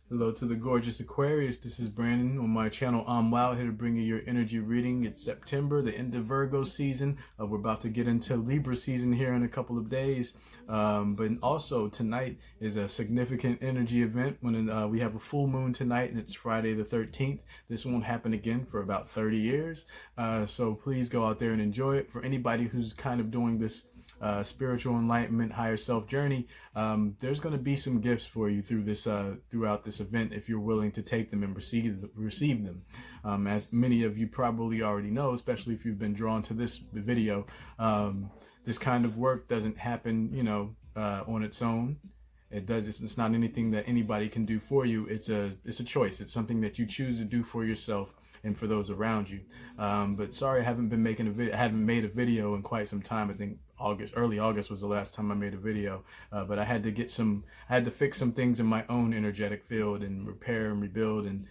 Hello to the gorgeous Aquarius. This is Brandon on my channel. I'm Wow, here to bring you your energy reading. It's September, the end of Virgo season. We're about to get into Libra season here in a couple of days. But also tonight is a significant energy event when we have a full moon tonight, and it's Friday the 13th. This won't happen again for about 30 years. So please go out there and enjoy it. For anybody who's kind of doing this spiritual enlightenment, higher self journey, there's going to be some gifts for you throughout this event if you're willing to take them and receive them. As many of you probably already know, especially if you've been drawn to this video, this kind of work doesn't happen, on its own. It's not anything that anybody can do for you. It's a choice. It's something that you choose to do for yourself and for those around you. But sorry, I haven't made a video in quite some time. I think early August was the last time I made a video. But I had to fix some things in my own energetic field and repair and rebuild and,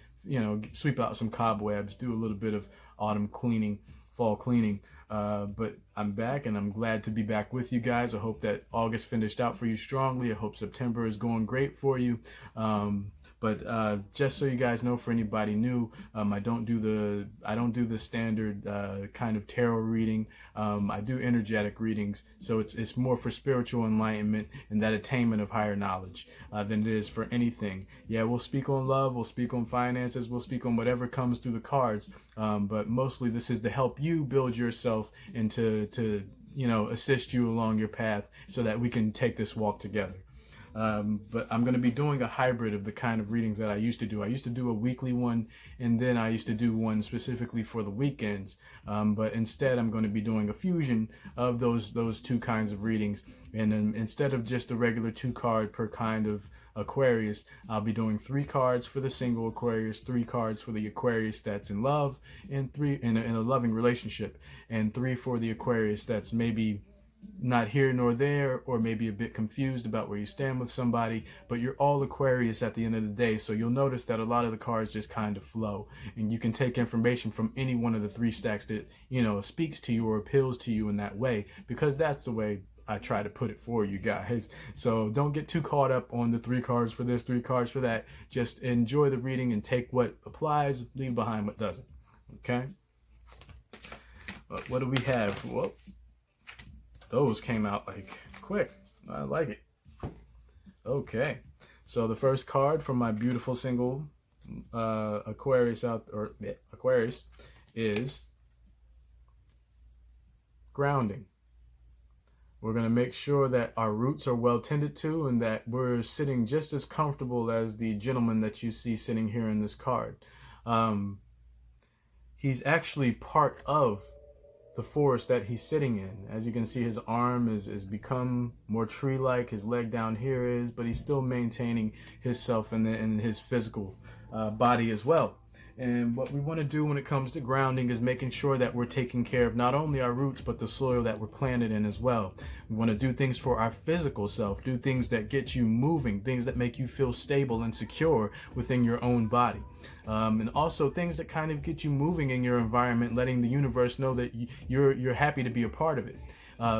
sweep out some cobwebs, do a little bit of autumn cleaning, fall cleaning. But I'm back, and I'm glad to be back with you guys. I hope that August finished out for you strongly. I hope September is going great for you. But just so you guys know, for anybody new, I don't do the standard kind of tarot reading. I do energetic readings, so it's more for spiritual enlightenment and that attainment of higher knowledge than it is for anything. Yeah, we'll speak on love, we'll speak on finances, we'll speak on whatever comes through the cards. But mostly this is to help you build yourself and to assist you along your path so that we can take this walk together. But I'm going to be doing a hybrid of the kind of readings that I used to do. I used to do a weekly one, and then I used to do one specifically for the weekends. But instead, I'm going to be doing a fusion of those two kinds of readings. And then instead of just a regular 2-card per kind of Aquarius, I'll be doing 3 cards for the single Aquarius, 3 cards for the Aquarius that's in love, and 3 in a loving relationship, and 3 for the Aquarius that's maybe not here nor there, or maybe a bit confused about where you stand with somebody, but you're all Aquarius at the end of the day. So you'll notice that a lot of the cards just kind of flow, and you can take information from any one of the 3 stacks that speaks to you or appeals to you in that way, because that's the way I try to put it for you guys. So don't get too caught up on the 3 cards for this, 3 cards for that. Just enjoy the reading and take what applies, leave behind what doesn't. Okay, what do we have? Whoa. Those came out like quick. I like it. Okay, so the first card from my beautiful single Aquarius Aquarius is grounding. We're going to make sure that our roots are well tended to and that we're sitting just as comfortable as the gentleman that you see sitting here in this card. He's actually part of the forest that he's sitting in. As you can see, his arm is become more tree-like, his leg down here is, but he's still maintaining himself in his physical body as well. And what we want to do when it comes to grounding is making sure that we're taking care of not only our roots, but the soil that we're planted in as well. We want to do things for our physical self, do things that get you moving, things that make you feel stable and secure within your own body. And also things that kind of get you moving in your environment, letting the universe know that you're happy to be a part of it.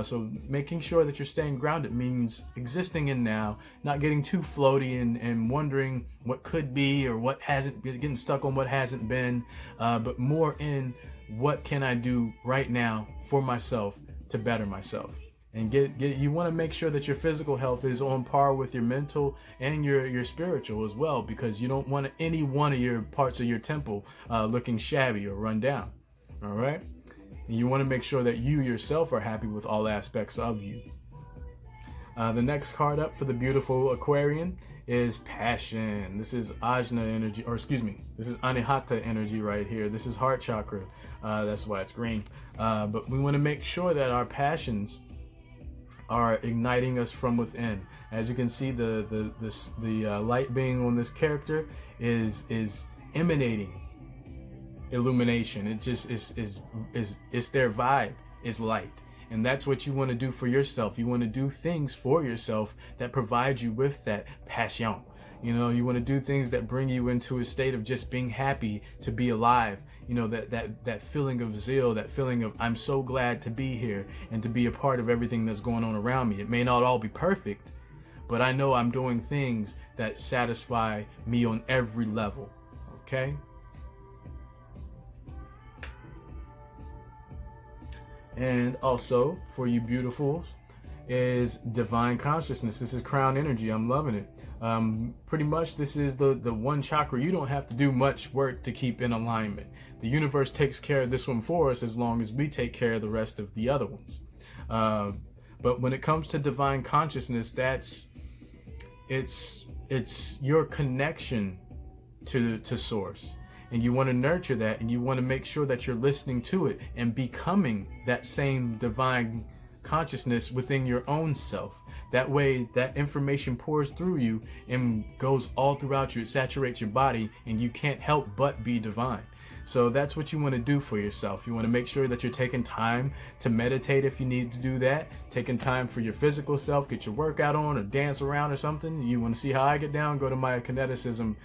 So making sure that you're staying grounded means existing in now, not getting too floaty and wondering what could be or what hasn't, getting stuck on what hasn't been, but more in what can I do right now for myself to better myself. And you want to make sure that your physical health is on par with your mental and your spiritual as well, because you don't want any one of your parts of your temple looking shabby or run down. All right? And you want to make sure that you yourself are happy with all aspects of you. The next card up for the beautiful Aquarian is passion. This is Ajna energy, or excuse me, this is Anahata energy right here. This is heart chakra. That's why it's green. But we want to make sure that our passions are igniting us from within. As you can see, the light being on this character is emanating illumination. It just is their vibe is light, and that's what you want to do for yourself. You want to do things for yourself that provide you with that passion. You want to do things that bring you into a state of just being happy to be alive. That feeling of zeal, that feeling of I'm so glad to be here and to be a part of everything that's going on around me. It may not all be perfect, but I know I'm doing things that satisfy me on every level. Okay? And also, for you beautifuls, is divine consciousness. This is crown energy. I'm loving it. Pretty much this is the one chakra you don't have to do much work to keep in alignment. The universe takes care of this one for us as long as we take care of the rest of the other ones. But when it comes to divine consciousness, it's your connection to source. And you want to nurture that, and you want to make sure that you're listening to it and becoming that same divine consciousness within your own self. That way, that information pours through you and goes all throughout you. It saturates your body, and you can't help but be divine. So that's what you want to do for yourself. You want to make sure that you're taking time to meditate if you need to do that. Taking time for your physical self, get your workout on or dance around or something. You want to see how I get down? Go to my kineticism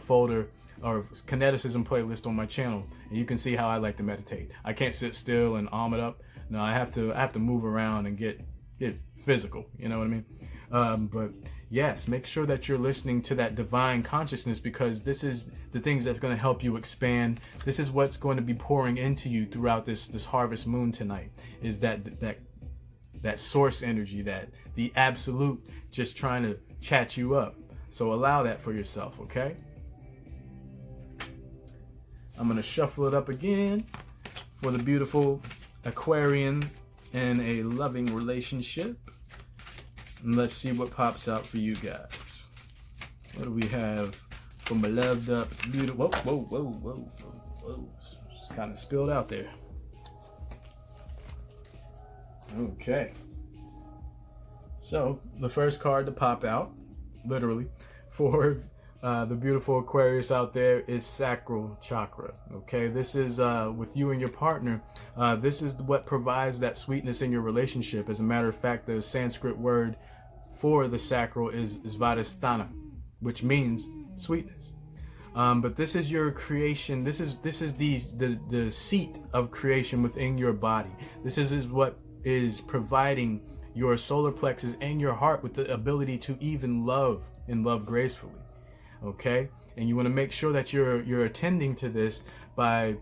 folder or kineticism playlist on my channel, and you can see how I like to meditate. I can't sit still and arm it up. No, I have to move around and get physical. You know what I mean? But yes, make sure that you're listening to that divine consciousness, because this is the things that's going to help you expand. This is what's going to be pouring into you throughout this harvest moon tonight. Is that source energy, that the absolute just trying to chat you up. So allow that for yourself, okay? I'm going to shuffle it up again for the beautiful Aquarian in a loving relationship. And let's see what pops out for you guys. What do we have for my loved up, beautiful? Whoa. Just kind of spilled out there. Okay. So the first card to pop out, literally, for the beautiful Aquarius out there is sacral chakra. Okay, this is with you and your partner. This is what provides that sweetness in your relationship. As a matter of fact, the Sanskrit word for the sacral is Svadhisthana, which means sweetness. But this is your creation. This is the seat of creation within your body. This is what is providing your solar plexus and your heart with the ability to even love and love gracefully. Okay, and you want to make sure that you're attending to this by,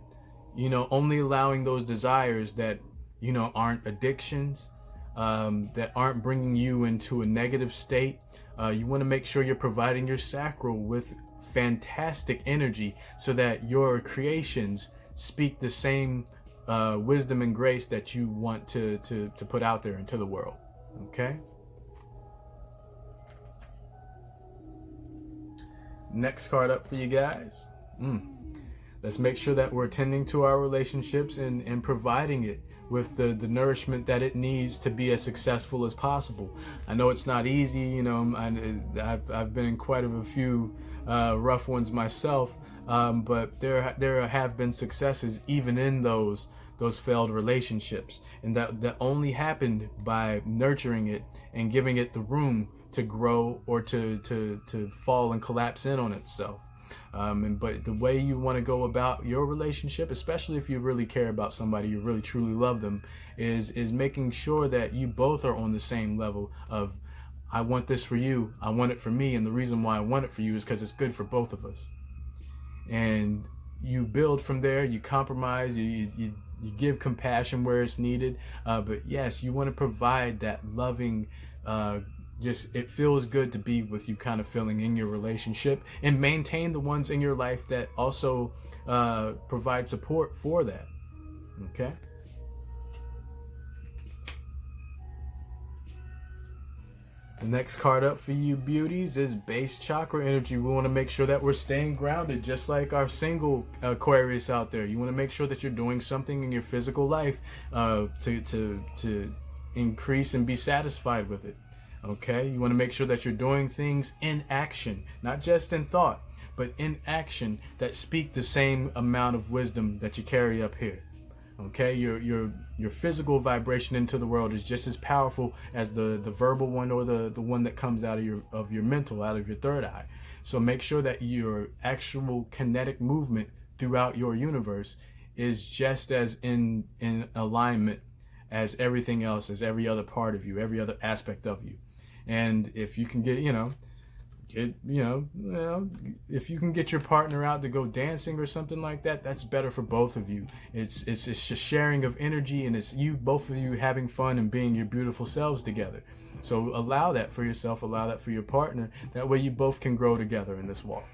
only allowing those desires that aren't addictions, that aren't bringing you into a negative state. You want to make sure you're providing your sacral with fantastic energy so that your creations speak the same wisdom and grace that you want to put out there into the world. Okay. Next card up for you guys. Let's make sure that we're attending to our relationships and providing it with the nourishment that it needs to be as successful as possible. I know it's not easy, I've been in quite a few rough ones myself, but there have been successes even in those failed relationships, and that only happened by nurturing it and giving it the room to grow or to fall and collapse in on itself. But the way you want to go about your relationship, especially if you really care about somebody, you really truly love them, is making sure that you both are on the same level of, I want this for you, I want it for me, and the reason why I want it for you is because it's good for both of us. And you build from there, you compromise, you give compassion where it's needed, but yes, you want to provide that loving, it feels good to be with you kind of feeling in your relationship, and maintain the ones in your life that also provide support for that. Okay. The next card up for you beauties is base chakra energy. We want to make sure that we're staying grounded, just like our single Aquarius out there. You want to make sure that you're doing something in your physical life to increase and be satisfied with it. Okay, you want to make sure that you're doing things in action, not just in thought, but in action that speak the same amount of wisdom that you carry up here. Okay, your physical vibration into the world is just as powerful as the verbal one, or the one that comes out of your mental, out of your third eye. So make sure that your actual kinetic movement throughout your universe is just as in alignment as everything else, as every other part of you, every other aspect of you. And if you can get, if you can get your partner out to go dancing or something like that, that's better for both of you. It's just sharing of energy, and it's both of you having fun and being your beautiful selves together. So allow that for yourself, allow that for your partner. That way you both can grow together in this walk.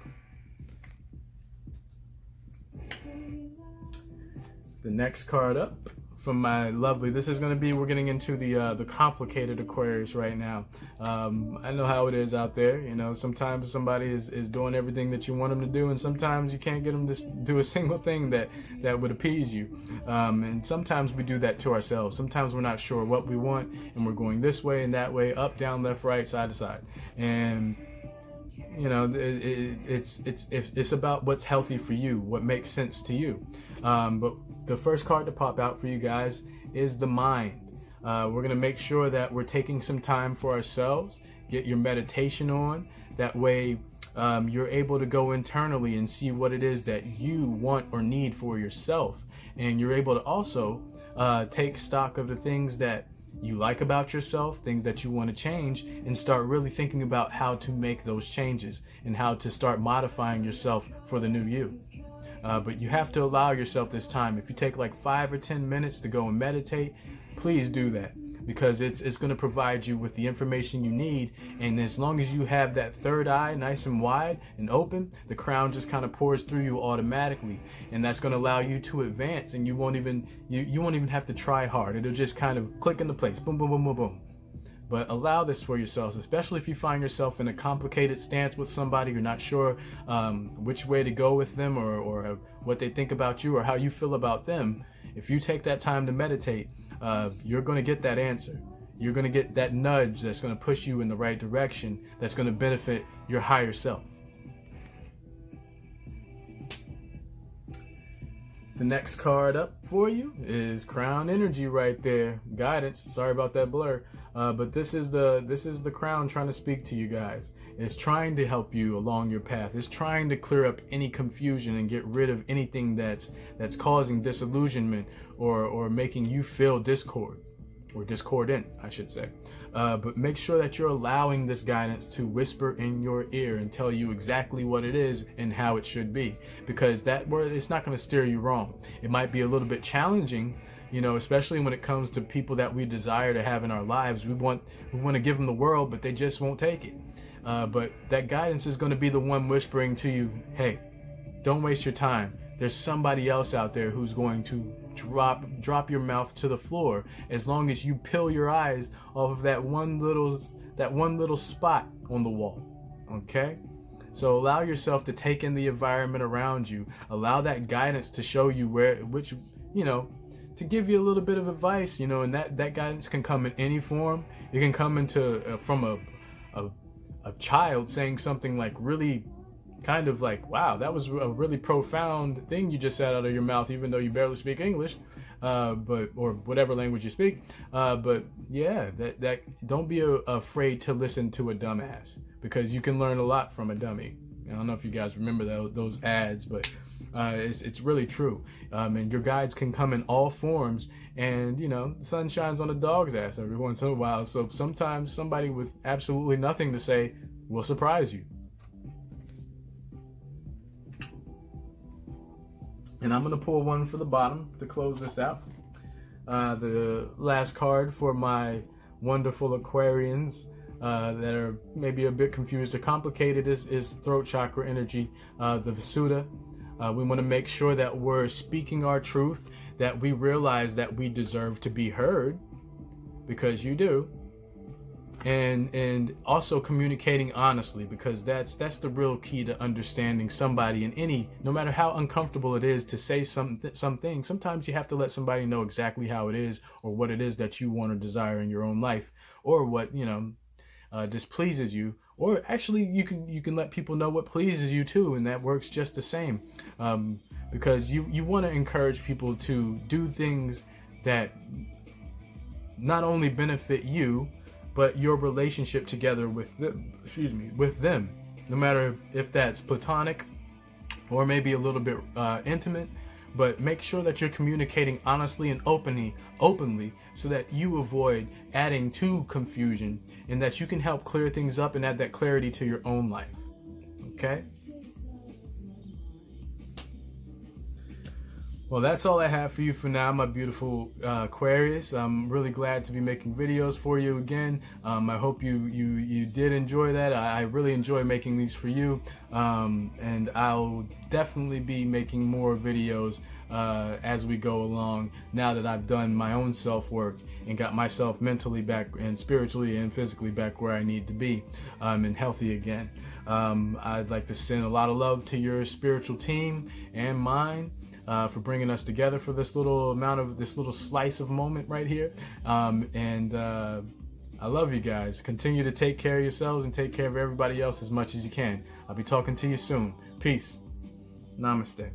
The next card up from my lovely, this is going to be, we're getting into the complicated Aquarius right now. I know how it is out there. Sometimes somebody is doing everything that you want them to do, and sometimes you can't get them to do a single thing that would appease you. And sometimes we do that to ourselves. Sometimes we're not sure what we want, and we're going this way and that way, up, down, left, right, side to side. And it's about what's healthy for you, what makes sense to you. But the first card to pop out for you guys is the mind. We're going to make sure that we're taking some time for ourselves. Get your meditation on. That way you're able to go internally and see what it is that you want or need for yourself. And you're able to also take stock of the things that you like about yourself, things that you want to change, and start really thinking about how to make those changes and how to start modifying yourself for the new you. But you have to allow yourself this time. If you take like 5 or 10 minutes to go and meditate, please do that, because it's going to provide you with the information you need. And as long as you have that third eye nice and wide and open, the crown just kind of pours through you automatically, and that's going to allow you to advance. And you won't even have to try hard. It'll just kind of click into place. Boom, boom, boom, boom, boom. But allow this for yourselves, especially if you find yourself in a complicated stance with somebody. You're not sure which way to go with them, or what they think about you, or how you feel about them. If you take that time to meditate, you're going to get that answer. You're going to get that nudge that's going to push you in the right direction, that's going to benefit your higher self. The next card up for you is Crown Energy right there. Guidance. Sorry about that blur. But this is the crown trying to speak to you guys. It's trying to help you along your path. It's trying to clear up any confusion and get rid of anything that's causing disillusionment or making you feel discord, or discordant, I should say. But make sure that you're allowing this guidance to whisper in your ear and tell you exactly what it is and how it should be, because that word, it's not going to steer you wrong. It might be a little bit challenging, especially when it comes to people that we desire to have in our lives. We want to give them the world, but they just won't take it. But that guidance is going to be the one whispering to you, hey, don't waste your time. There's somebody else out there who's going to drop your mouth to the floor, as long as you peel your eyes off of that one little spot on the wall. Okay? So allow yourself to take in the environment around you. Allow that guidance to show you to give you a little bit of advice, and that guidance can come in any form. It can come from a child saying something like really kind of like, wow, that was a really profound thing you just said out of your mouth, even though you barely speak English, or whatever language you speak. But yeah, that don't be afraid to listen to a dumbass, because you can learn a lot from a dummy. I don't know if you guys remember those ads, but it's really true. And your guides can come in all forms, and the sun shines on a dog's ass every once in a while. So sometimes somebody with absolutely nothing to say will surprise you. And I'm going to pull one for the bottom to close this out. The last card for my wonderful Aquarians that are maybe a bit confused or complicated is throat chakra energy, the Visuddha. We want to make sure that we're speaking our truth, that we realize that we deserve to be heard, because you do. And also communicating honestly, because that's the real key to understanding somebody in no matter how uncomfortable it is to say something. Sometimes you have to let somebody know exactly how it is, or what it is that you want or desire in your own life, or what displeases you. Or actually, you can let people know what pleases you too, and that works just the same. Because you want to encourage people to do things that not only benefit you, but your relationship together with them, no matter if that's platonic or maybe a little bit intimate. but make sure that you're communicating honestly and openly so that you avoid adding to confusion, and that you can help clear things up and add that clarity to your own life. Okay? Well, that's all I have for you for now, my beautiful Aquarius. I'm really glad to be making videos for you again. I hope you did enjoy that. I really enjoy making these for you, and I'll definitely be making more videos as we go along, now that I've done my own self-work and got myself mentally back and spiritually and physically back where I need to be, and healthy again. I'd like to send a lot of love to your spiritual team and mine, for bringing us together for this little slice of moment right here. I love you guys. Continue to take care of yourselves and take care of everybody else as much as you can. I'll be talking to you soon. Peace. Namaste.